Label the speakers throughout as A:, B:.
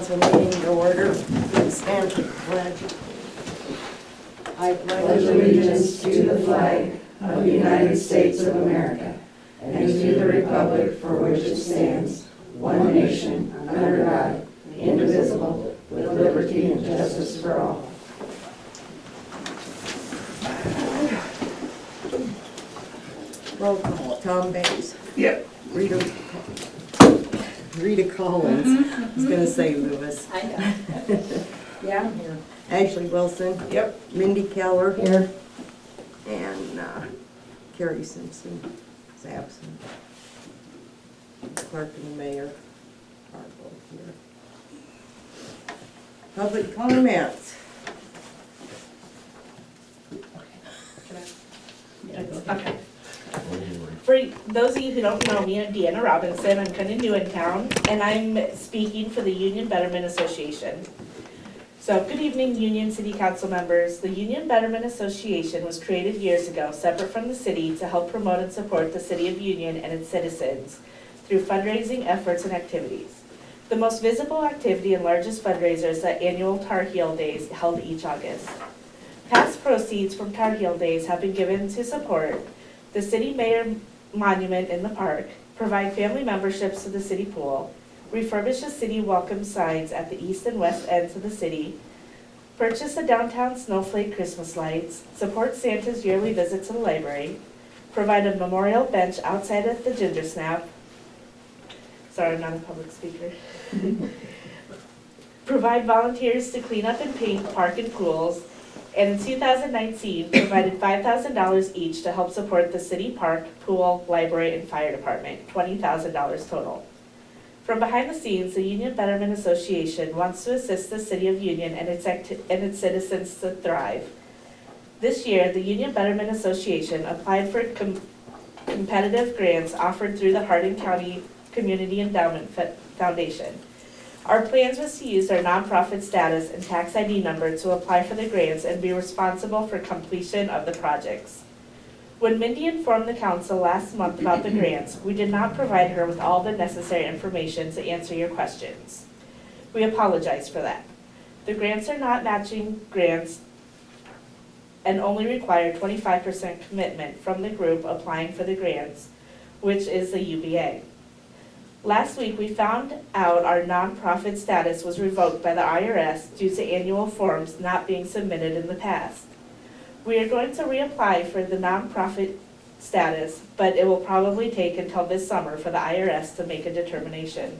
A: council meeting to order. Please stand for the pledge. I
B: pledge allegiance to the flag of the United States of America and to the republic for which it stands, one nation, under God, indivisible, with liberty and justice for all.
A: Roll call. Tom Bates.
B: Yep.
A: Rita Collins. I was going to say Lewis.
C: I know. Yeah, I'm here.
A: Ashley Wilson.
B: Yep.
A: Mindy Keller.
C: Here.
A: And Carrie Simpson is absent. Clerk and the mayor are both here. Public comments.
C: Okay. For those of you who don't know me, I'm Deanna Robinson. I'm kind of new in town, and I'm speaking for the Union Betterment Association. So, good evening, Union City Council members. The Union Betterment Association was created years ago, separate from the city, to help promote and support the City of Union and its citizens through fundraising efforts and activities. The most visible activity and largest fundraiser is the annual Tar Heel Days held each August. Past proceeds from Tar Heel Days have been given to support the city mayor monument in the park, provide family memberships to the city pool, refurbish the city welcome signs at the east and west ends of the city, purchase the downtown snowflake Christmas lights, support Santa's yearly visit to the library, provide a memorial bench outside of the Ginger Snap. Sorry, I'm not a public speaker. Provide volunteers to clean up and paint park and pools, and in 2019, provided $5,000 each to help support the city park, pool, library, and fire department, $20,000 total. From behind the scenes, the Union Betterment Association wants to assist the City of Union and its citizens to thrive. This year, the Union Betterment Association applied for competitive grants offered through the Hardin County Community Endowment Foundation. Our plans was to use our nonprofit status and tax ID number to apply for the grants and be responsible for completion of the projects. When Mindy informed the council last month about the grants, we did not provide her with all the necessary information to answer your questions. We apologize for that. The grants are not matching grants and only require 25% commitment from the group applying for the grants, which is the UBA. Last week, we found out our nonprofit status was revoked by the IRS due to annual forms not being submitted in the past. We are going to reapply for the nonprofit status, but it will probably take until this summer for the IRS to make a determination.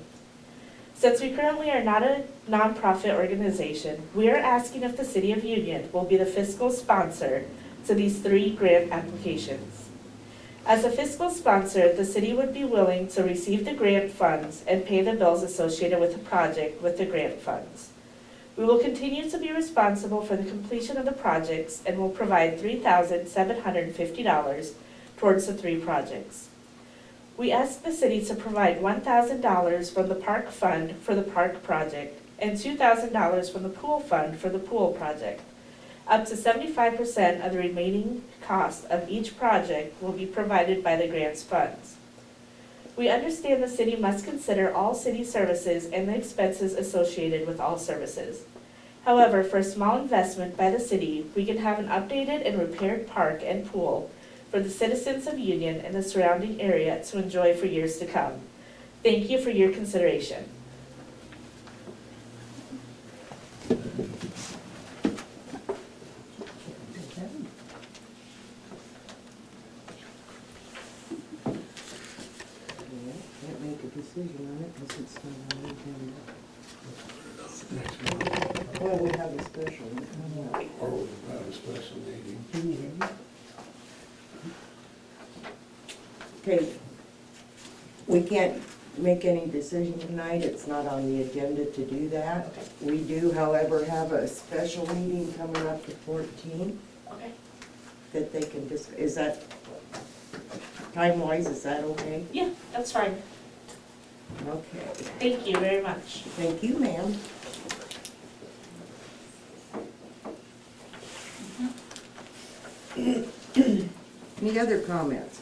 C: Since we currently are not a nonprofit organization, we are asking if the City of Union will be the fiscal sponsor to these 3 grant applications. As a fiscal sponsor, the city would be willing to receive the grant funds and pay the bills associated with the project with the grant funds. We will continue to be responsible for the completion of the projects and will provide $3,750 towards the 3 projects. We ask the city to provide $1,000 from the park fund for the park project and $2,000 from the pool fund for the pool project. Up to 75% of the remaining cost of each project will be provided by the grants funds. We understand the city must consider all city services and the expenses associated with all services. However, for a small investment by the city, we can have an updated and repaired park and pool for the citizens of Union and the surrounding area to enjoy for years to come. Thank you for your consideration.
A: Can't make a decision on it because it's not on the agenda. Well, we have a special one coming up.
D: Or we'll have a special meeting.
A: Can you hear me? Okay. We can't make any decision tonight. It's not on the agenda to do that. We do, however, have a special meeting coming up the 14th
C: Okay.
A: that they can discuss. Is that, time-wise, is that okay?
C: Yeah, that's fine.
A: Okay.
C: Thank you very much.
A: Thank you, ma'am. Any other comments?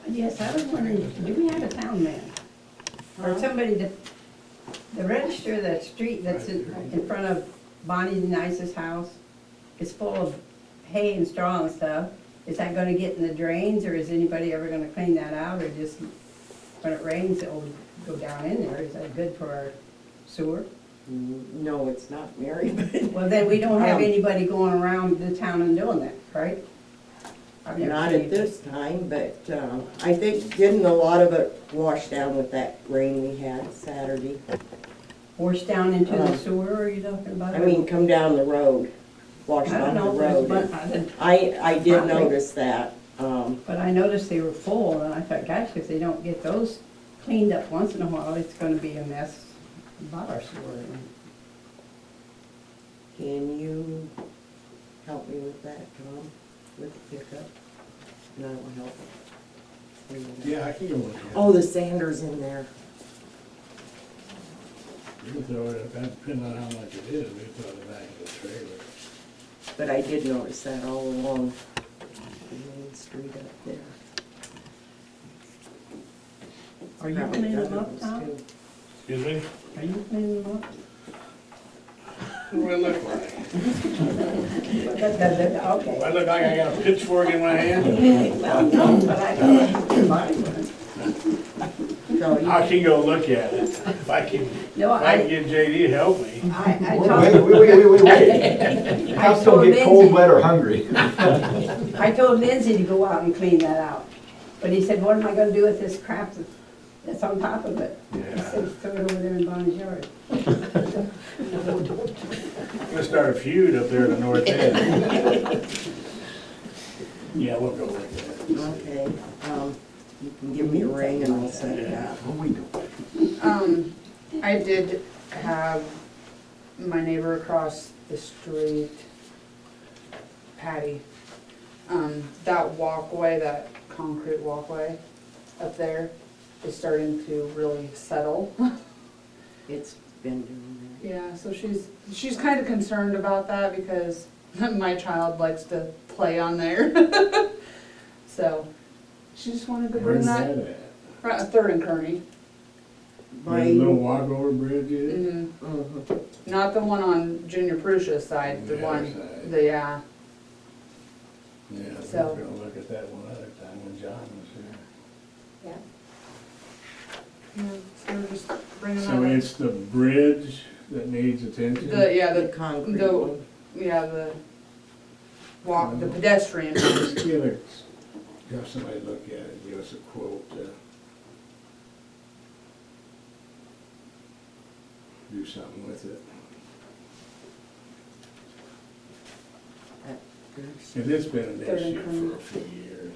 E: Yes, I was wondering, do we have a town man?
B: or somebody to, the register of that street that's in front of Bonnie Nice's house is full of hay and straw and stuff. Is that gonna get in the drains, or is anybody ever gonna clean that out, or just, when it rains, it'll go down in there? Is that good for our sewer?
A: No, it's not, Mary, but
B: Well, then we don't have
A: Um,
B: anybody going around the town and doing that, right? I've never
A: not
B: seen
A: at
B: it.
A: this time, but I think didn't a lot of it wash down with that rain we had Saturday?
B: Wash down into the
A: Um,
B: sewer, are you talking about?
A: I mean, come down the road, wash
B: I don't
A: down the
B: know,
A: road.
B: but I didn't-
A: I did
B: Probably.
A: notice that.
B: but I noticed they were full, and I thought, gosh, if they don't get those cleaned up once in a while, it's gonna be a mess about our sewer.
A: Can you help me with that, Tom, with the pickup? And I will help.
D: Yeah, I can go with you.
A: Oh, the sander's in there.
D: You can throw it, depending on how much it is, we throw it back in the trailer.
A: But I did notice that all along the main street up there.
B: Are you
A: Probably
B: cleaning them
A: done
B: up,
A: those
B: Tom?
A: too.
D: Excuse me?
B: Are you cleaning them up?
D: What do I look like?
B: Okay.
D: Do I look like I got a pitchfork in my hand?
B: Well, no, but I thought somebody would.
A: So you
D: I can go look at it. If I can
B: No,
D: get JD to help me.
B: I
E: Wait,
B: told,
E: wait.
B: I
E: Cows don't
B: told
E: get cold,
B: Lindsay,
E: wet, or hungry.
B: I told Lindsay to go out and clean that out. But he said, what am I gonna do with this crap that's on top of it? He
D: Yeah.
B: said, throw it over there in Bonnie's yard.
D: I'm gonna start a feud up there in the north end. Yeah, we'll go with that.
A: Okay, you can give me a ring and I'll set it up.
E: What we do?
F: I did have my neighbor across the street, Patty, that walkway, that concrete walkway up there is starting to really settle.
A: It's been doing
F: Yeah, so she's kind of concerned about that because my child likes to play on there. So she just wanted to bring
D: Where's
F: that,
D: that at?
F: right, Third and Kearney.
A: that.
D: Where the little walkover bridge is?
F: Mhm. Not the one on Junior Prussia's side, the
D: The
F: one,
D: other side.
F: yeah.
D: Yeah, we
F: So-
D: were gonna look at that one other time when John was here.
F: Yeah, so we're just bringing
D: So
F: that
D: it's the bridge that needs attention?
F: up. Yeah,
A: The concrete
F: the-
A: one.
F: the walk, the pedestrian.
D: Just give it, have somebody look at it, give us a quote, do something with it. And it's been an
F: Third and
D: issue
F: Kearney.
D: for a few years.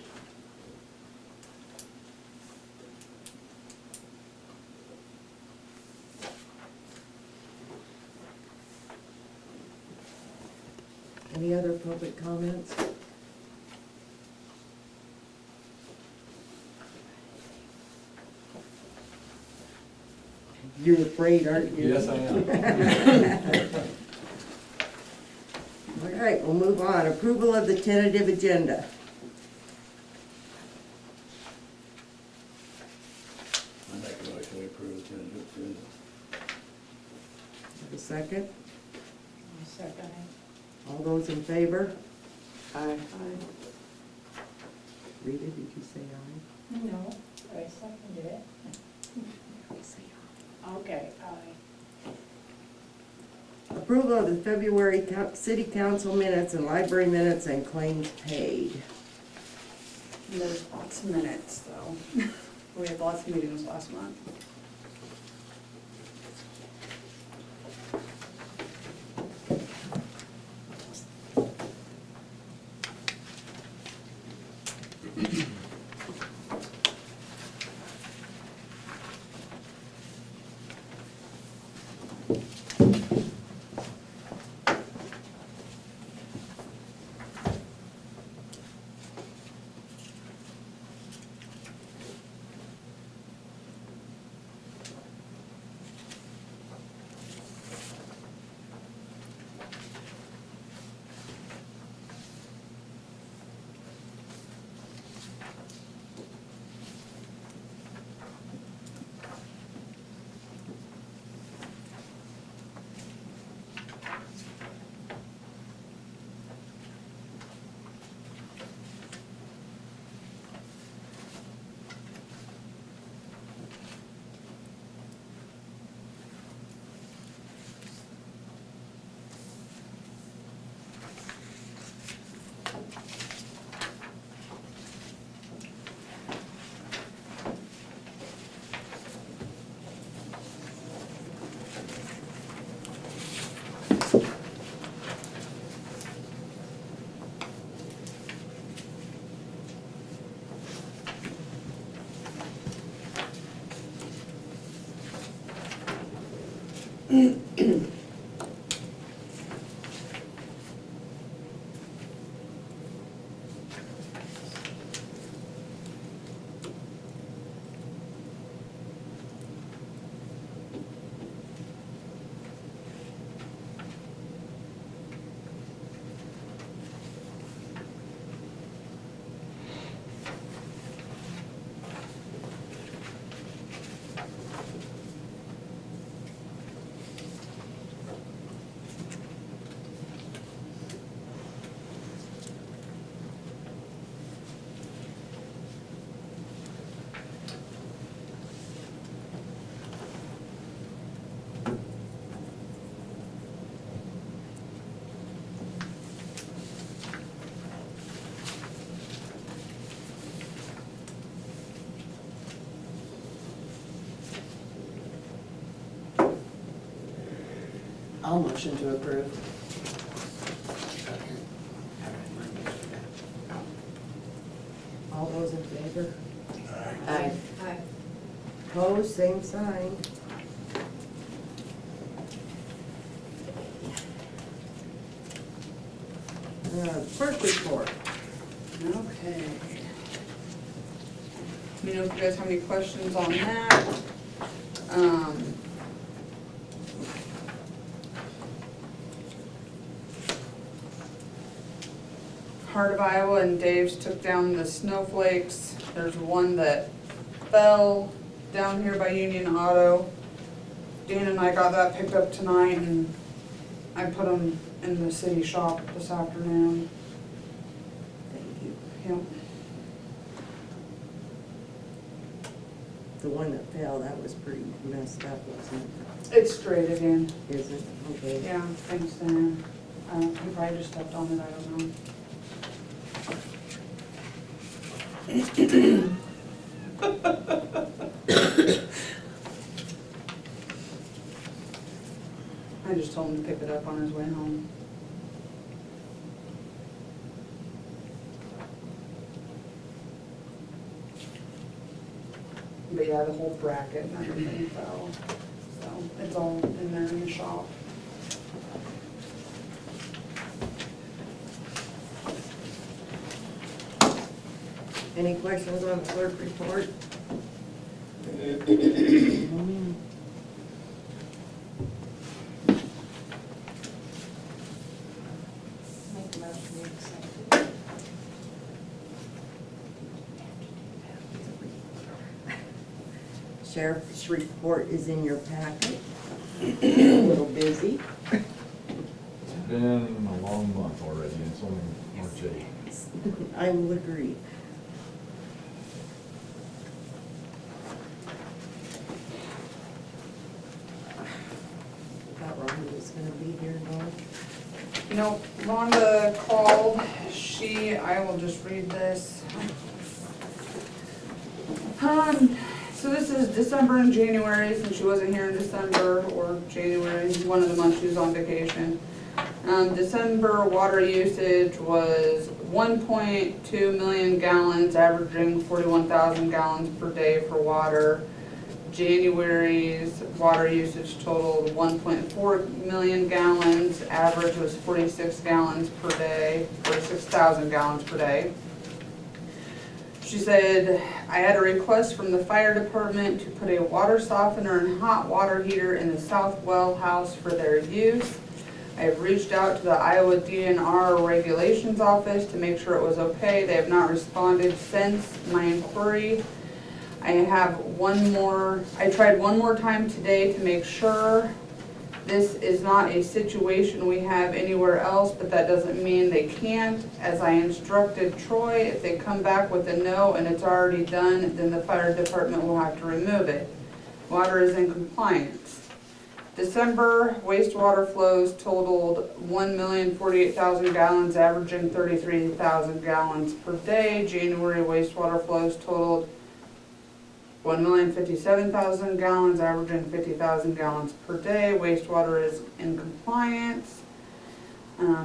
A: Any other public comments? You're afraid, aren't you?
E: Yes, I am.
A: All right, we'll move on. Approval of the tentative agenda.
D: I make a motion to approve the
A: Have a second?
B: Second.
A: All those in favor? Aye. Rita, did you say aye?
G: No, I seconded it.
A: Say
G: Okay, aye.
A: aye. Approval of the February city council minutes and library minutes and claims paid.
F: There's lots of minutes, though. We had lots of meetings last month.
B: I'll motion to approve.
A: All those in favor?
B: Aye.
A: Opposed, same sign. Clerk report.
F: Okay. Let me know if you guys have any questions on that. Heart of Iowa and Dave's took down the snowflakes. There's one that fell down here by Union Auto. Dan and I got that picked up tonight and I put them in the city shop this afternoon.
A: Thank you.
F: Yep.
A: The one that fell, that was pretty messed up, wasn't
F: It's straight again.
A: it? Is it? Okay.
F: Yeah, thanks, Dan. He probably just stepped on it, I don't know. I just told him to pick it up on his way home. But yeah, the whole bracket and everything fell, so it's all in there in the shop.
A: Any questions on the clerk report?
G: Make a motion to accept it.
A: Sheriff's report is in your packet. A little busy.
H: It's been a long month already, and it's only March 8th.
A: I will agree. Thought Rhonda was gonna be here, no?
F: You know, Rhonda called, I will just read this. So this is December and January, since she wasn't here in December, or January, one of the months she was on vacation. December water usage was 1.2 million gallons, averaging 41,000 gallons per day for water. January's water usage totaled 1.4 million gallons, average was 46 gallons per day, 46,000 gallons per day. She said, I had a request from the fire department to put a water softener and hot water heater in the south well house for their use. I have reached out to the Iowa DNR regulations office to make sure it was okay. They have not responded since my inquiry. I tried one more time today to make sure. This is not a situation we have anywhere else, but that doesn't mean they can't. As I instructed Troy, if they come back with a no and it's already done, then the fire department will have to remove it. Water is in compliance. December wastewater flows totaled 1,048,000 gallons, averaging 33,000 gallons per day. January wastewater flows totaled 1,057,000 gallons, averaging 50,000 gallons per day. Wastewater is in compliance.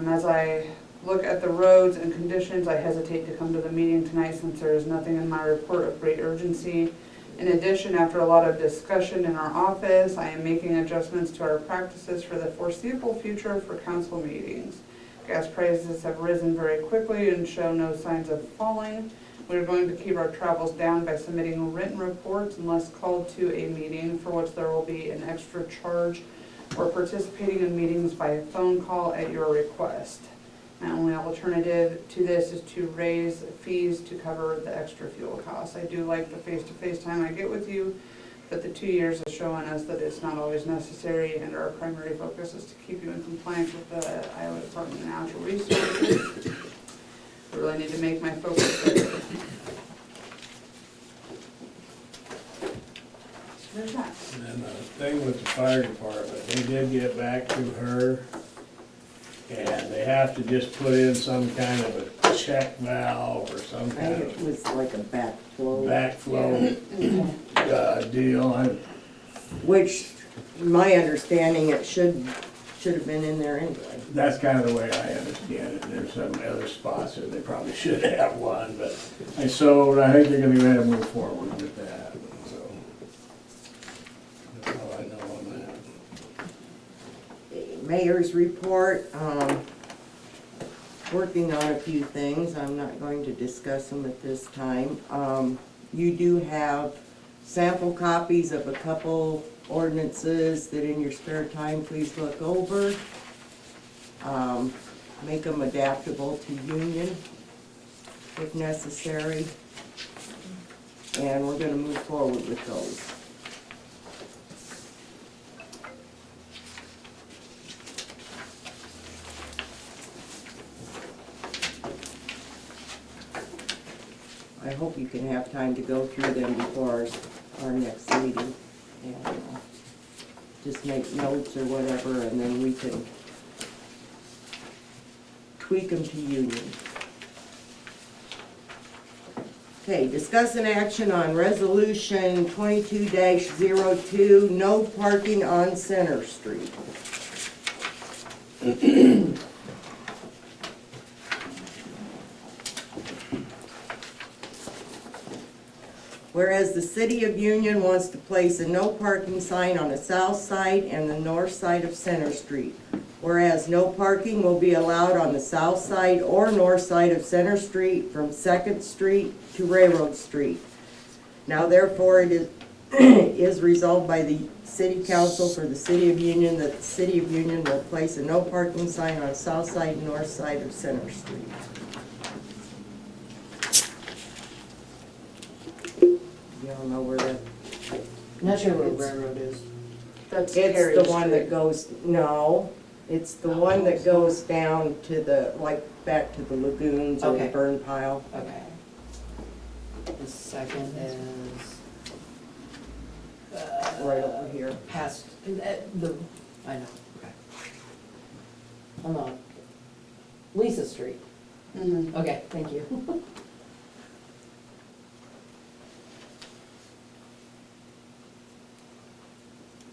F: As I look at the roads and conditions, I hesitate to come to the meeting tonight since there is nothing in my report of great urgency. In addition, after a lot of discussion in our office, I am making adjustments to our practices for the foreseeable future for council meetings. Gas prices have risen very quickly and show no signs of falling. We are going to keep our travels down by submitting written reports unless called to a meeting, for which there will be an extra charge, or participating in meetings by phone call at your request. My only alternative to this is to raise fees to cover the extra fuel costs. I do like the face-to-face time I get with you, but the 2 years is showing us that it's not always necessary, and our primary focus is to keep you in compliance with the Iowa Department of Natural Resources. I really need to make my focus there. So there's that.
D: And then the thing with the fire department, they did get back to her, and they have to just put in some kind of a check valve or some
A: I
D: kind
A: think it
D: of
A: was like a backflow,
D: backflow deal.
A: which, my understanding, it should have been in there anyway.
D: That's kind of the way I understand it. There's some other spots that they probably should have one, but I think they're gonna go ahead and move forward with that, so. That's all I know on that.
A: Mayor's report, working on a few things. I'm not going to discuss them at this time. You do have sample copies of a couple ordinances that in your spare time, please look over. Make them adaptable to union if necessary. And we're gonna move forward with those. I hope you can have time to go through them before our next meeting. And just make notes or whatever, and then we can tweak them to union. Okay, discuss an action on resolution 22-02, no parking on Center Street. Whereas the City of Union wants to place a no parking sign on the south side and the north side of Center Street. Whereas no parking will be allowed on the south side or north side of Center Street from 2nd Street to Railroad Street. Now therefore it is resolved by the City Council for the City of Union that the City of Union will place a no parking sign on south side and north side of Center Street. Y'all know where that,
B: Not sure where railroad is.
F: That's
A: it's
F: Cary
A: the one that
F: Street.
A: goes, no, it's the one that goes down to the, like, back to the lagoons or the
B: Okay.
A: burn pile.
B: Okay. The second is,
A: Right over here.
B: past, I know, okay. I'm on Lisa Street.
F: Mhm.
B: Okay, thank you.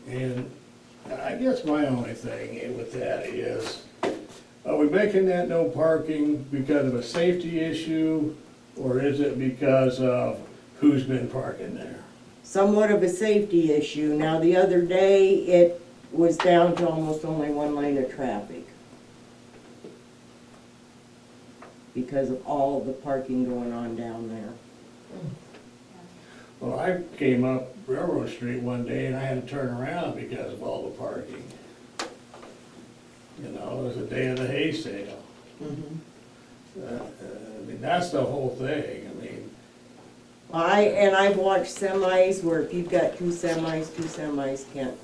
D: And I guess my only thing with that is, are we making that no parking because of a safety issue, or is it because of who's been parking there?
A: Somewhat of a safety issue. Now, the other day, it was down to almost only one lane of traffic because of all the parking going on down there.
D: Well, I came up Railroad Street one day and I had to turn around because of all the parking. You know, it was the day of the hay sale.
B: Mhm.
D: I mean, that's the whole thing. I mean,
A: I've watched semis where if you've got two semis can't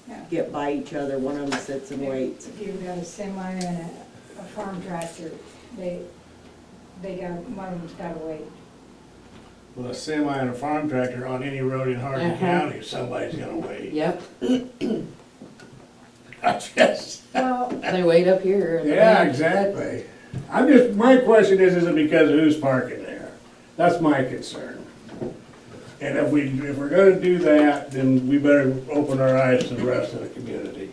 E: Yeah.
A: get by each other. One of them sits and waits.
E: If you've got a semi and a farm tractor, they got, one of them's gotta wait.
D: with a semi and a farm tractor on any road in Hardin
B: Uh-huh.
D: County, somebody's gonna wait.
B: Yep,
D: I just,
E: Well,
B: they wait up here. in the
D: yeah,
B: back.
D: exactly. My question is it because of who's parking there? That's my concern. And if we're gonna do that, then we better open our eyes to the rest of the community.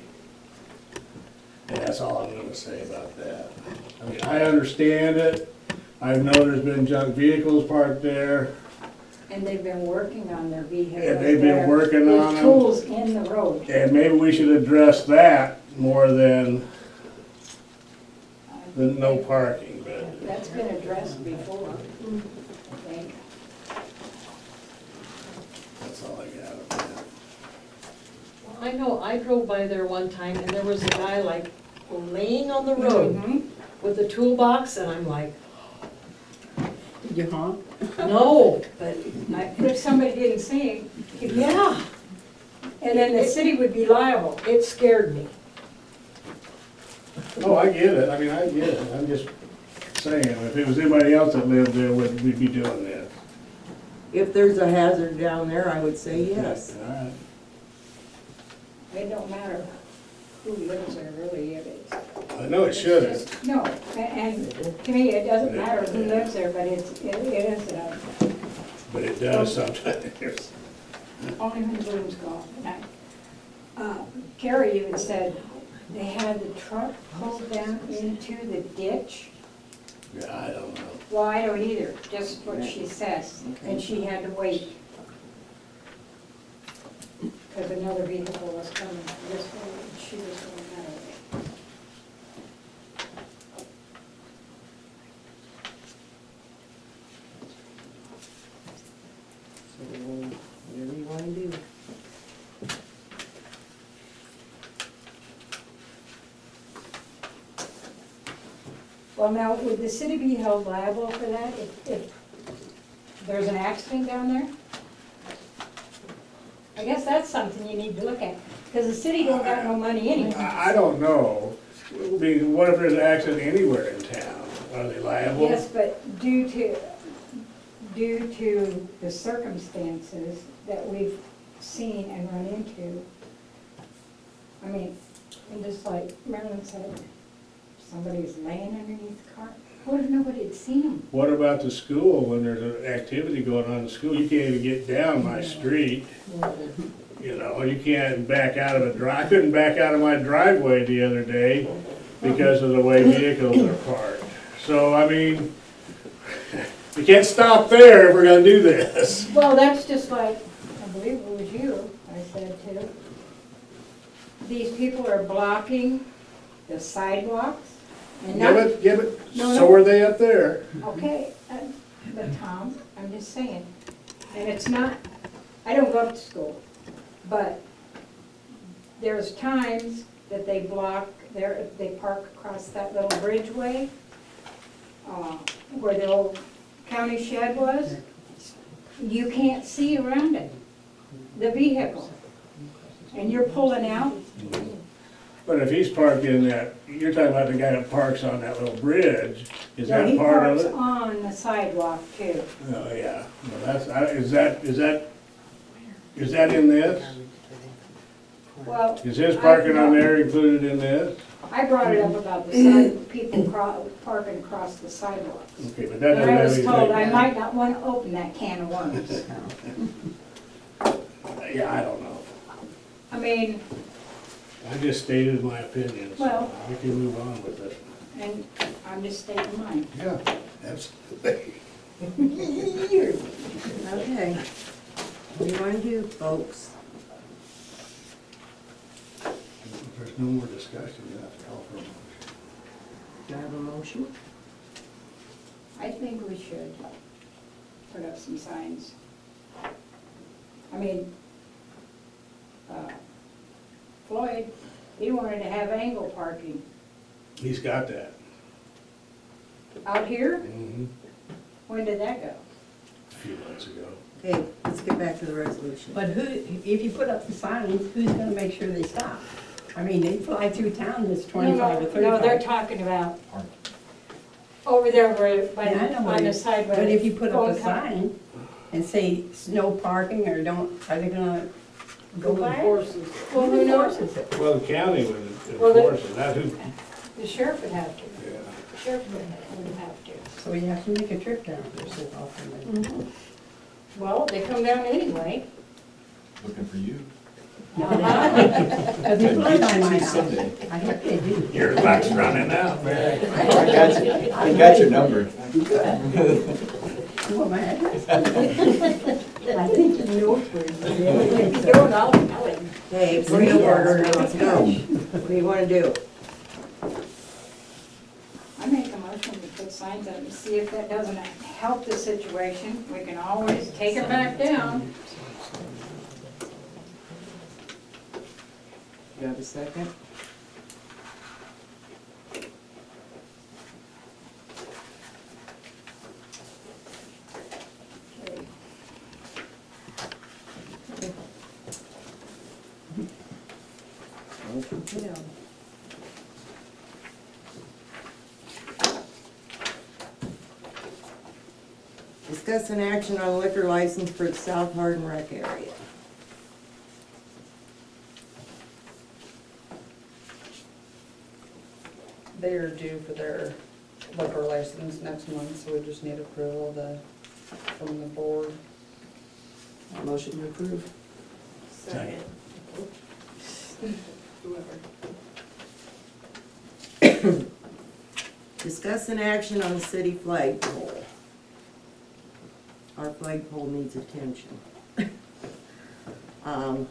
D: And that's all I'm gonna say about that. I mean, I understand it. I know there's been junk vehicles parked there.
E: And they've been working on their vehicles.
D: And they've been working on
E: There's
D: them.
E: tools in the road.
D: And maybe we should address that more than no parking, but.
E: That's been addressed before, I think.
D: That's all I got on that.
G: I know, I drove by there one time and there was a guy like laying on the road
E: Mhm.
G: with a toolbox and I'm like,
B: Did you honk?
G: no, but
E: And if somebody didn't see him,
G: yeah.
E: and then the city would be liable.
G: It scared me.
D: Oh, I get it, I mean, I get it, I'm just saying, if it was anybody else that lived there, we'd be doing this.
A: If there's a hazard down there, I would say yes.
D: All right.
E: It don't matter who lives there really, if it's.
D: I know it shouldn't.
E: No, and to me, it doesn't matter who lives there, but it is,
D: But it does sometimes.
E: only when Bloom's gone. And Carrie even said they had the truck pulled down into the ditch.
D: Yeah, I don't know.
E: Well, I don't either, just what she says, and she had to wait. Because another vehicle was coming this way, and she was going that way.
A: So, whatever you wanna do.
E: Well, now, would the city be held liable for that if there's an accident down there? I guess that's something you need to look at, because the city don't got no money anyway.
D: I don't know. I mean, what if there's an accident anywhere in town? Are they liable?
E: Yes, but due to the circumstances that we've seen and run into, I mean, and just like Marilyn said, somebody's laying underneath the car. What if nobody had seen them?
D: What about the school, when there's an activity going on in the school? You can't even get down my street. You know, you can't back out of a drive. I couldn't back out of my driveway the other day because of the way vehicles are parked. So, I mean, we can't stop there if we're gonna do this.
E: Well, that's just like, I believe it was you, I said too. These people are blocking the sidewalks and not.
D: Give it,
E: No,
D: so
E: no.
D: are they up there.
E: Okay, but Tom, I'm just saying, and it's not, I don't go to school, but there's times that they block, they park across that little bridgeway, where the old county shed was. You can't see around it, the vehicle, and you're pulling out.
D: But if he's parked in that, you're talking about the guy that parks on that little bridge, is
E: No,
D: that
E: he
D: part of
E: parks
D: it?
E: on the sidewalk too.
D: Oh, yeah, well, is that in this?
E: Well,
D: Is his parking on there included in this?
E: I brought it up about the side, people parking across the sidewalks.
D: Okay, but that
E: And
D: doesn't
E: I
D: have
E: was told I
D: anything.
E: might not want to open that can of worms.
D: Yeah, I don't know.
E: I mean,
D: I just stated my opinion, so
E: Well-
D: we can move on with it.
E: and I'm just stating mine.
D: Yeah, absolutely.
A: Okay. What do you wanna do, folks?
D: If there's no more discussion, you have to call for a motion.
A: Do I have a motion?
E: I think we should put up some signs. I mean, Floyd, he wanted to have angle parking
D: He's got that.
E: out here.
D: Mhm.
E: When did that go?
D: A few months ago.
A: Okay, let's get back to the resolution.
B: But who, if you put up the signs, who's gonna make sure they stop? I mean, they fly through town, it's 25 or 35.
E: No, they're talking about over there where, by
B: Yeah, I know
E: the,
B: where
E: on
B: you-
E: the side where.
B: But if you put up a
E: phone company-
B: sign and say no parking or don't, are they gonna go by it?
G: Horses.
E: Well, who knows?
B: Enforces it?
D: Well, the county would
E: Well, the-
D: enforce it, not who,
E: The sheriff would have to.
D: yeah.
E: The sheriff would have to.
B: So you have to make a trip down there so often.
E: Well, they come down anyway.
H: Looking for you.
B: Because they flood by my house.
H: Someday.
B: I hope they do.
D: Your luck's running out, man.
I: I got your number.
B: You want my address? I think you know where you live.
E: Go and I'll tell him.
A: Okay, point of order, now let's go. What do you wanna do?
E: I make a motion to put signs up and see if that doesn't help the situation. We can always take it back down.
A: You have a second? Motion failed. Discuss an action on liquor license for the South Hardin Rec area.
F: They are due for their liquor license next month, so we just need approval from the board.
B: Motion to approve.
D: Second.
A: Discuss an action on the city flagpole. Our flagpole needs attention. I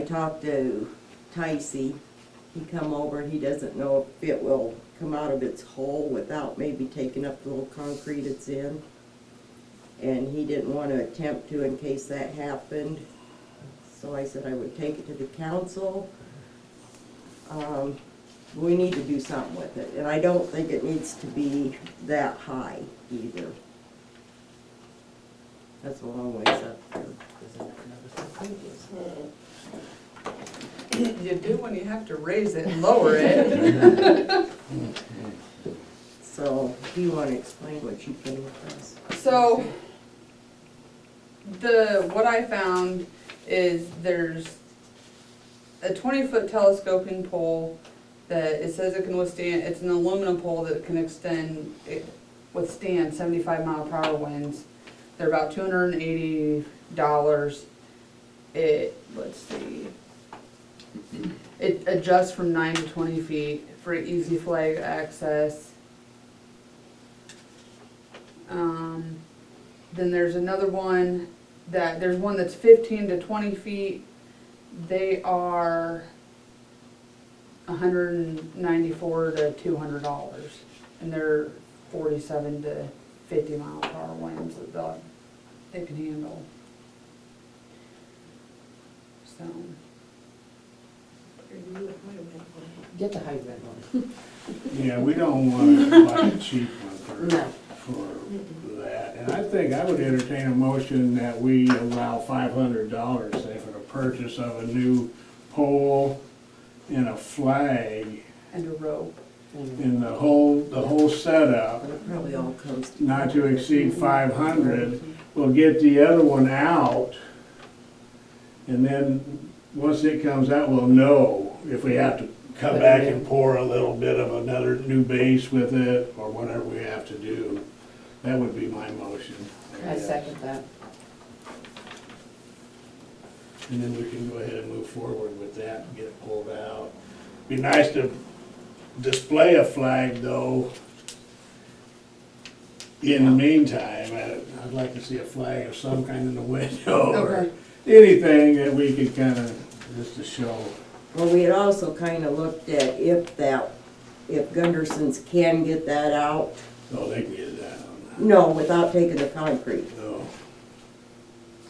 A: talked to Ticey. He come over, he doesn't know if it will come out of its hole without maybe taking up the little concrete it's in. And he didn't want to attempt to in case that happened. So I said I would take it to the council. We need to do something with it, and I don't think it needs to be that high either. That's a long ways up there.
F: You do when you have to raise it and lower it.
A: So, do you want to explain what you came across?
F: So, what I found is there's a 20-foot telescoping pole that it says it can withstand, it's an aluminum pole that can withstand 75-mile-per-hour winds. They're about $280. Let's see. It adjusts from 9 to 20 feet for easy flag access. Then there's another one there's one that's 15 to 20 feet. They are $194 to $200, and they're 47 to 50 mile-per-hour winds that they can handle. So.
B: Get the high red one.
D: Yeah, we don't want to buy a cheap one
B: No.
D: for that. And I think I would entertain a motion that we allow $500, say, for the purchase of a new pole and a flag
F: And a rope.
D: and the whole setup,
A: It probably all comes to.
D: not to exceed 500. We'll get the other one out, and then, once it comes out, we'll know if we have to come back and pour a little bit of another new base with it, or whatever we have to do. That would be my motion.
B: I second that.
D: And then we can go ahead and move forward with that and get it pulled out. Be nice to display a flag, though. In the meantime, I'd like to see a flag of some kind in the window, or
F: Okay.
D: anything that we could kind of, just to show.
A: Well, we had also kind of looked at if Gunderson's can get that out.
D: Oh, they can get that on.
A: No, without taking the concrete.
D: No.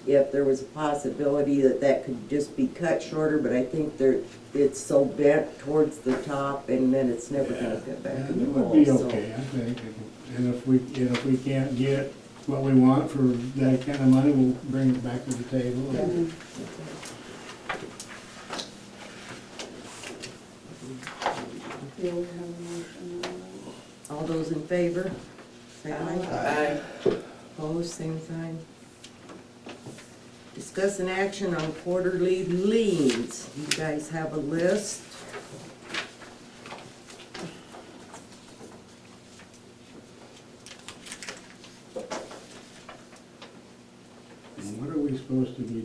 A: If there was a possibility that could just be cut shorter, but I think it's so bent towards the top and then it's never gonna fit back in
D: It
A: the
D: would
A: hole,
D: be
A: so.
D: okay, I think. And if we can't get what we want for that kind of money, we'll bring it back to the table.
F: Yeah, we have a motion.
A: All those in favor, say aye.
B: Aye.
A: Opposed, same sign. Discuss an action on quarterly liens. You guys have a list.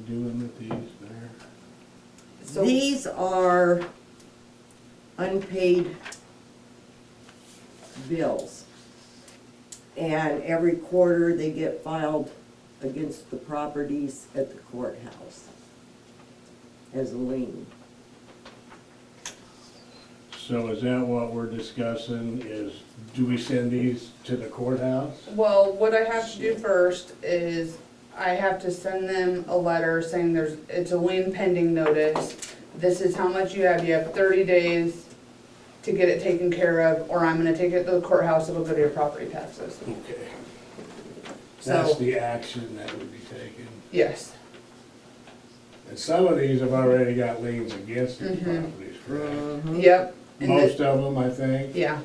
D: doing with these there?
F: So-
A: These are unpaid bills. And every quarter, they get filed against the properties at the courthouse as a lien.
D: So is that what we're discussing, is do we send these to the courthouse?
F: Well, what I have to do first is I have to send them a letter saying it's a lien pending notice. This is how much you have 30 days to get it taken care of, or I'm gonna take it to the courthouse, it'll go to your property taxes.
D: Okay.
F: So-
D: That's the action that would be taken.
F: Yes.
D: And some of these have already got liens against these
F: Mhm.
D: properties, correct?
F: Yep. And the-
D: Most of them, I think.
F: Yeah.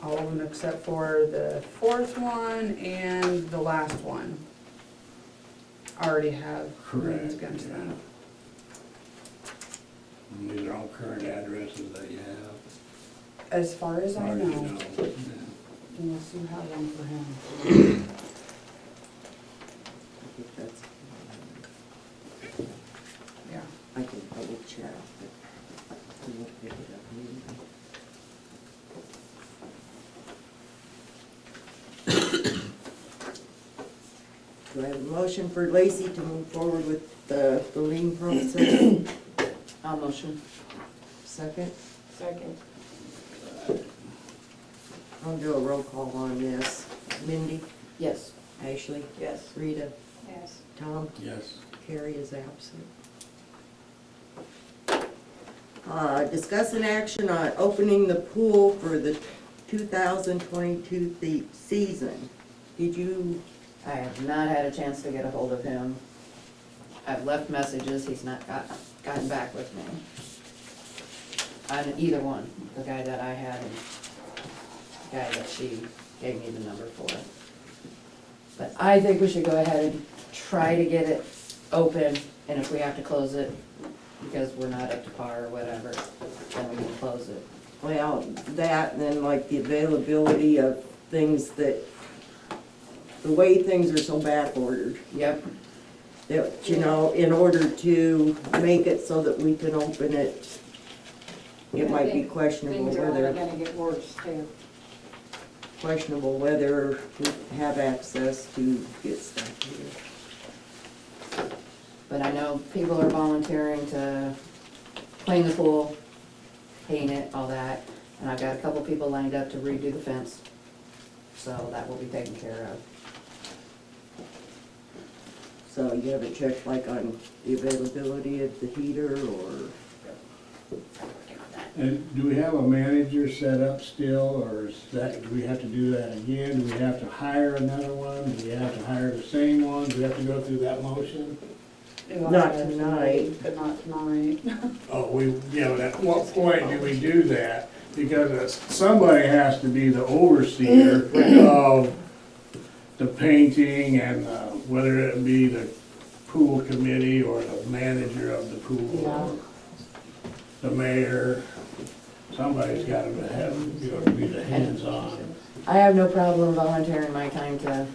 F: All of them except for the fourth one and the last one. Already have
D: Correct,
F: liens against
D: yeah.
F: them.
D: And these are all current addresses that you have.
F: As far as I
D: Or you
F: know,
D: yeah.
F: unless you have one for him.
A: I think that's,
F: Yeah.
A: I can double check, but we won't pick it up anyway. Do I have a motion for Lacey to move forward with the lien process?
B: I'll motion.
A: Second?
E: Second.
A: I'll do a roll call on this. Mindy?
B: Yes.
A: Ashley?
B: Yes.
A: Rita?
E: Yes.
A: Tom?
D: Yes.
A: Carrie is absent. Discuss an action on opening the pool for the 2022 season. Did you,
B: I have not had a chance to get a hold of him. I've left messages, he's not gotten back with me. On either one, the guy that I had and the guy that she gave me the number for. But I think we should go ahead and try to get it open, and if we have to close it because we're not up to par or whatever, then we can close it.
A: well, that and then like the availability of things that, the way things are so back ordered.
B: Yep,
A: That, you know, in order to make it so that we can open it, it might be questionable
E: Things are only
A: whether,
E: gonna get worse too.
A: whether we have access to get stuff here.
B: but I know people are volunteering to clean the pool, paint it, all that. And I've got a couple people lined up to redo the fence, so that will be taken care of.
A: So you haven't checked like on the availability of the heater or?
D: And do we have a manager set up still, or is that, do we have to do that again? Do we have to hire another one? Do we have to hire the same one? Do we have to go through that motion?
A: Not tonight.
F: But not tonight.
D: Oh, at what point do we do that? Because somebody has to be the overseer of the painting and whether it be the pool committee or the manager of the pool or the mayor. Somebody's gotta have, be the hands-on.
B: I have no problem volunteering my time to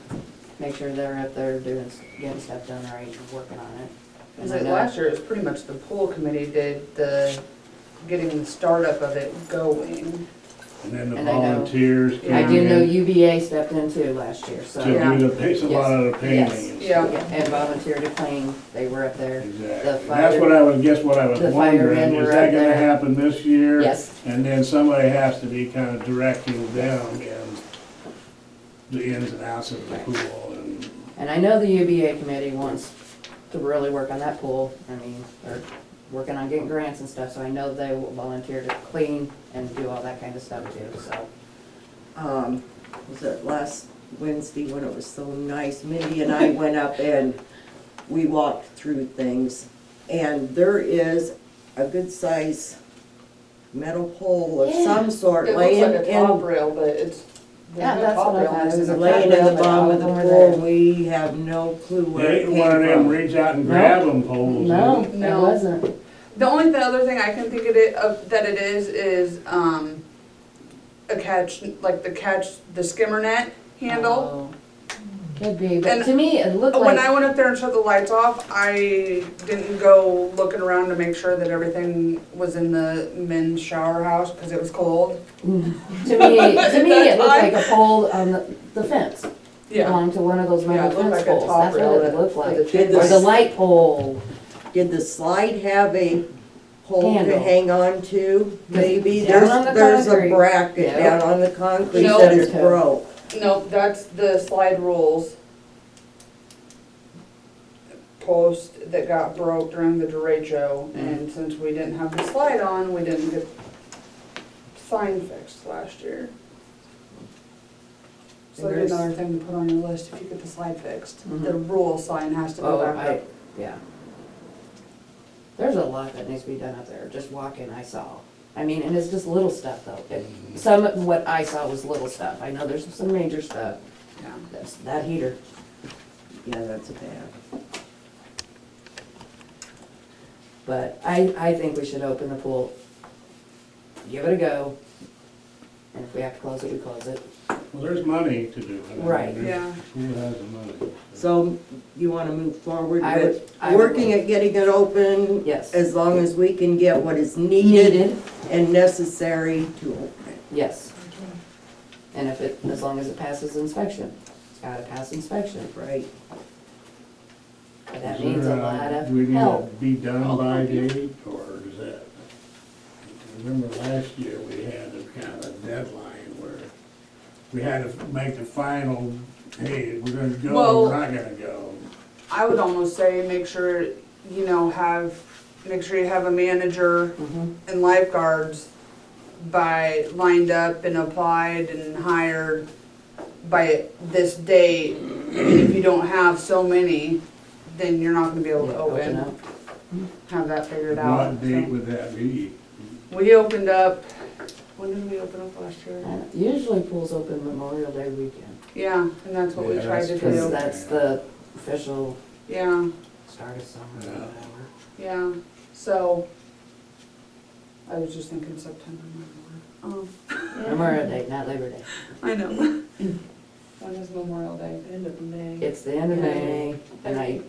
B: make sure they're up there doing, getting stuff done right and working on it.
F: Because
B: And I know-
F: last year, it was pretty much the pool committee did getting the startup of it going.
D: And then the
B: And I know-
D: volunteers
B: I
D: come
B: do know
D: in
B: UBA stepped in too last year, so.
D: to
F: Yeah.
D: do a lot of the
B: Yes.
D: painting and
F: Yeah.
D: stuff.
B: And volunteered to clean, they were up there.
D: Exactly. And
B: fire-
D: that's what I was, guess what I was
B: the
D: wondering,
B: firemen
D: is
B: were
D: that
B: up
D: gonna
B: there.
D: happen this year?
B: Yes,
D: And then somebody has to be kind of directing them in the ins and outs of the pool and,
B: and I know the UBA committee wants to really work on that pool. I mean, they're working on getting grants and stuff, so I know they will volunteer to clean and do all that kind of stuff too, so.
A: Was it last Wednesday when it was so nice? Mindy and I went up and we walked through things. And there is a good size metal pole of some sort
F: It looks
A: laying
F: like a top
A: in,
F: rail, but it's. there's
B: Yeah,
F: no
B: that's
F: top
B: what I
F: rail,
B: thought.
F: it's
B: It was
F: in
B: a
F: the
A: laying in the
B: top rail,
A: bottom of the
B: over
A: pool.
B: there.
A: We have no clue where
D: they
A: it
D: ain't one of them
A: came from.
D: reach out and
B: No.
D: grab them poles. is
B: No,
D: it?
B: it
F: No.
B: wasn't.
F: The only other thing I can think that it is, a catch, like the skimmer net handle.
B: Oh, could be, but
F: And
B: to me, it looked
F: When I
B: like,
F: went up there and shut the lights off, I didn't go looking around to make sure that everything was in the men's shower house, cause it was cold.
B: to me, it looked like a pole on the fence. Belonged to one of those
F: Yeah,
B: metal
F: it looked
B: fence
F: like a
B: poles,
F: top
B: that's
F: rail
B: what it
F: that-
B: looked
F: for the
B: like.
F: kids.
B: Or the light pole.
A: Did the slide have a pole to
B: Handle.
A: hang on to? Maybe,
B: Down on the
A: there's a
B: concrete.
A: bracket
B: Yep.
A: down on the concrete
F: No.
A: that is broke.
F: Nope, that's the slide rules post that got broke during the derecho, and since we didn't have the slide on, we didn't get sign fixed last year. So that'd be another thing to put on your list if you get the slide fixed. The rule sign has to go
B: Oh,
F: back up.
B: yeah. There's a lot that needs to be done up there, just walking, I saw. I mean, and it's just little stuff though. Some of what I saw was little stuff. I know there's some major stuff.
F: Yeah.
B: That's that heater.
A: Yeah, that's bad.
B: But I think we should open the pool, give it a go, and if we have to close it, we close it.
D: Well, there's money to do it.
B: Right.
F: Yeah.
D: Who has the money?
A: So you wanna move forward
B: I would-
A: with
B: I would
A: working at getting it open?
B: Yes.
A: As long as we can get what is needed
B: Needed,
A: and necessary to open it.
B: yes. And if it, as long as it passes inspection, it's gotta pass inspection.
A: Right.
B: But that
D: Is
B: means a
D: there,
B: lot
D: do we
B: of
D: need to
B: help.
D: be done by date, or is that? Remember last year, we had a kind of a deadline where we had to make the final, hey, we're gonna go,
F: Well-
D: we're not gonna go.
F: I would almost say make sure, you know, make sure you have a manager
B: Mhm.
F: and lifeguards lined up and applied and hired by this date. And if you don't have so many, then you're not gonna be able to
B: Yeah,
F: open,
B: up.
F: have that figured out.
D: What date
F: so.
D: would that be?
F: We opened up, when did we open up last year?
B: Usually pools open Memorial Day weekend,
F: Yeah, and that's what we
D: Yeah,
F: tried to
D: that's
B: because
F: do.
B: that's the official
F: Yeah,
B: start of summer or
D: Yeah.
B: whatever.
F: yeah, so, I was just thinking September,
B: Memorial Day, not Labor Day.
F: I know. When is Memorial Day?
G: End of May.
B: It's the end of May, and I,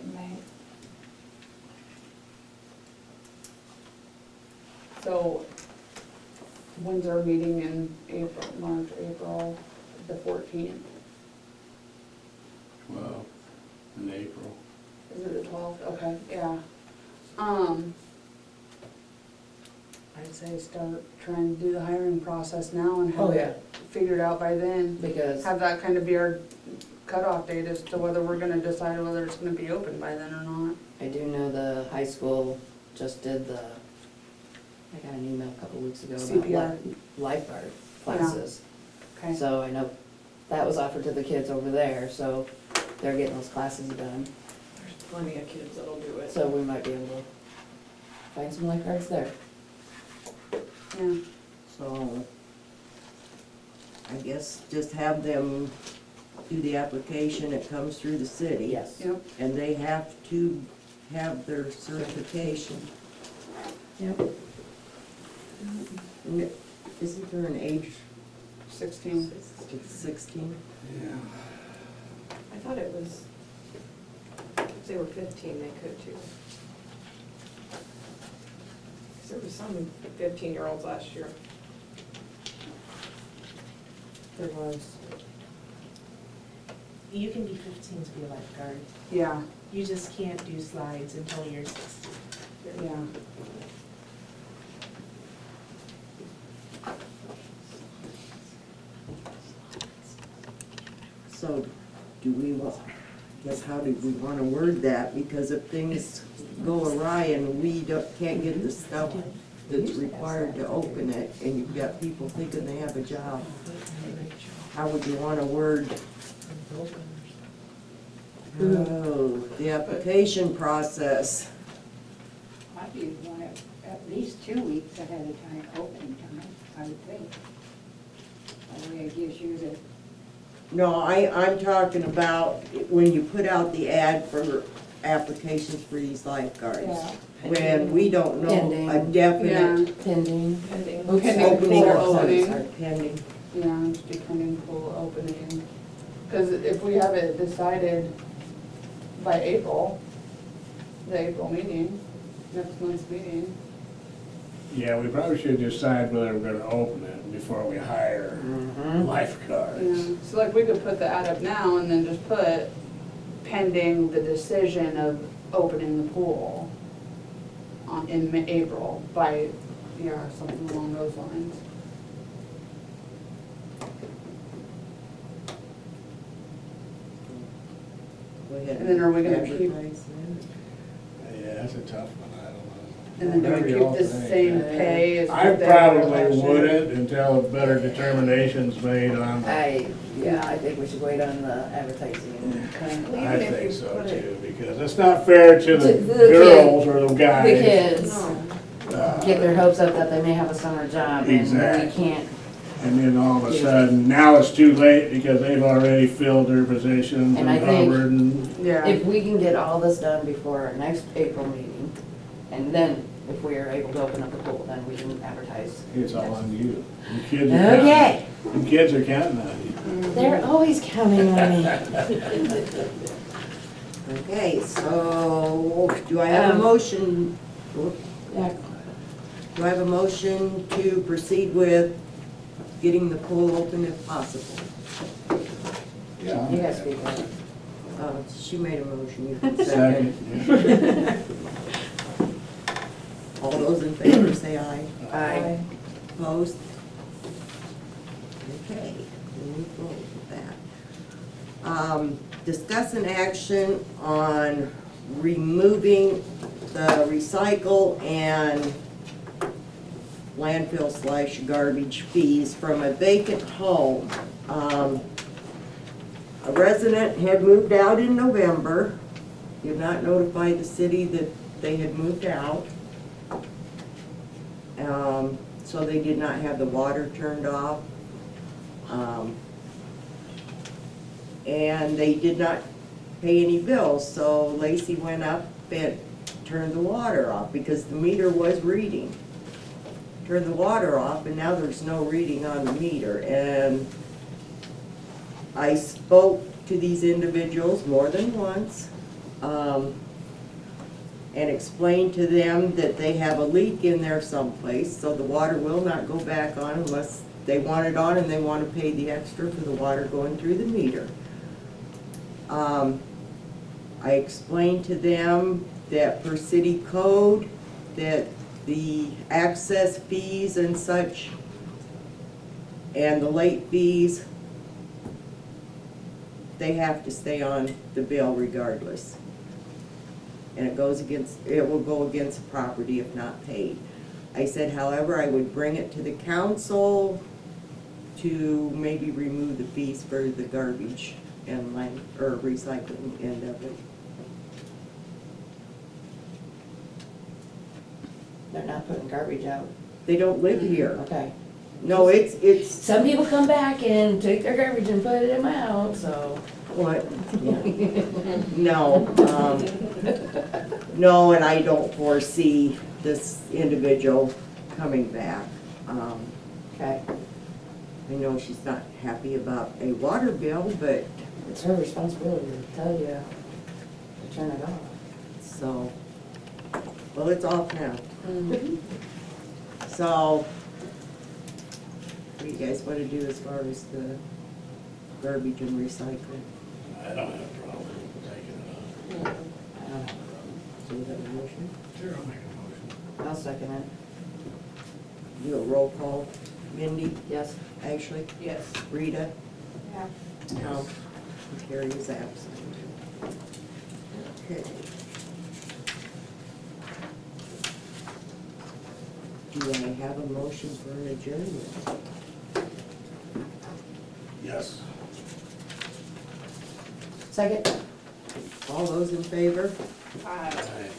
F: So, when's our meeting in April, March, April, the 14th?
D: Well, in April.
F: Is it the 12th? Okay, yeah. I'd say start trying to do the hiring process now and
B: Oh,
F: have
B: yeah.
F: it figured out by then.
B: because,
F: Have that kind of be our cutoff date as to whether we're gonna decide whether it's gonna be open by then or not.
B: I do know the high school just did the, I got an email a couple weeks ago about
F: CPR.
B: lifeguard classes.
F: Okay,
B: So I know that was offered to the kids over there, so they're getting those classes done.
G: There's plenty of kids that'll do it.
B: So we might be able to find some lifeguards there.
F: yeah.
A: So I guess just have them do the application, it comes through the city.
B: Yes.
F: Yep,
A: And they have to have their certification.
B: Yep.
A: And isn't there an age,
F: 16.
A: it's 16?
D: Yeah.
G: I thought it was, if they were 15, they could too. 'Cause there was some 15-year-olds last year.
F: There was.
C: You can be 15 to be a lifeguard.
F: Yeah,
C: You just can't do slides until you're 16.
F: yeah.
A: So do we want, guess how do we want to word that? Because if things go awry and we can't get the stuff that's required to open it, and you've got people thinking they have a job, how would you want to word? Oh, the application process.
E: Probably want it at least 2 weeks ahead of time, opening time, I would think. That way it gives you the,
A: No, I'm talking about when you put out the ad for applications for these lifeguards.
E: Yeah.
A: When we don't know a
B: Pending.
A: definite
B: Pending.
F: Pending
A: opening
F: pool
A: or
F: opening.
A: sorry, pending.
F: Yeah, just be pending pool opening. Because if we have it decided by April, the April meeting, next month's meeting.
D: Yeah, we probably should decide whether we're gonna open it before we hire lifeguards.
F: Yeah, so like we could put the ad up now and then just put pending the decision of opening the pool in April by, yeah, something along those lines.
A: Go ahead
F: And then are we gonna keep-
A: advertise then.
D: Yeah, that's a tough one, I don't know.
F: And then do we
D: Whatever y'all
F: keep the
D: think.
F: same pay as
D: I
F: what they were last
D: probably
F: year?
D: wouldn't until a better determination's made on,
B: I think we should wait on the advertising and kind of.
D: I think so too, because it's not fair to the
B: To the
D: girls or the guys.
B: The kids
D: Uh,
B: get their hopes up that they may have a summer job and we
D: Exactly.
B: can't.
D: And then all of a sudden, now it's too late because they've already filled their positions
B: And
D: and
B: I think-
D: hovered and,
F: Yeah,
B: If we can get all this done before our next April meeting, and then if we are able to open up the pool, then we can advertise.
D: it's all on you. The kids are counting.
B: Okay,
D: The kids are counting on you.
B: they're always counting on me.
A: Okay, so do I have a motion?
B: Yeah.
A: Do I have a motion to proceed with getting the pool open if possible?
D: Yeah.
B: You guys speak up.
A: She made a motion, you can second.
D: Second, yeah.
A: All those in favor say aye.
B: Aye.
A: Opposed? Okay, we'll move forward with that. Discuss an action on removing the recycle and landfill / garbage fees from a vacant home. A resident had moved out in November, did not notify the city that they had moved out. So they did not have the water turned off. And they did not pay any bills, so Lacey went up and turned the water off because the meter was reading. Turned the water off and now there's no reading on the meter. And I spoke to these individuals more than once, and explained to them that they have a leak in there someplace, so the water will not go back on unless they want it on and they want to pay the extra for the water going through the meter. I explained to them that per city code, that the access fees and such, and the late fees, they have to stay on the bill regardless. And it will go against the property if not paid. I said, however, I would bring it to the council to maybe remove the fees for the garbage and recycling end of it.
B: They're not putting garbage out.
A: They don't live here.
B: Okay.
A: No, it's,
B: Some people come back and take their garbage and put them out, so.
A: what? No, no, and I don't foresee this individual coming back.
B: Okay.
A: I know she's not happy about a water bill, but,
B: It's her responsibility to tell you to turn it off.
A: so, well, it's off now. So, what do you guys want to do as far as the garbage and recycling?
D: I don't have a problem with taking it off.
B: I don't know.
A: Do you have a motion?
D: Sure, I'll make a motion.
B: I'll second it.
A: Do a roll call. Mindy?
B: Yes.
A: Ashley?
F: yes.
A: Rita?
E: Yeah.
A: No. Carrie is absent. Okay. Do I have a motion for an adjournment?
D: Yes.
B: Second?
A: All those in favor?
D: Aye.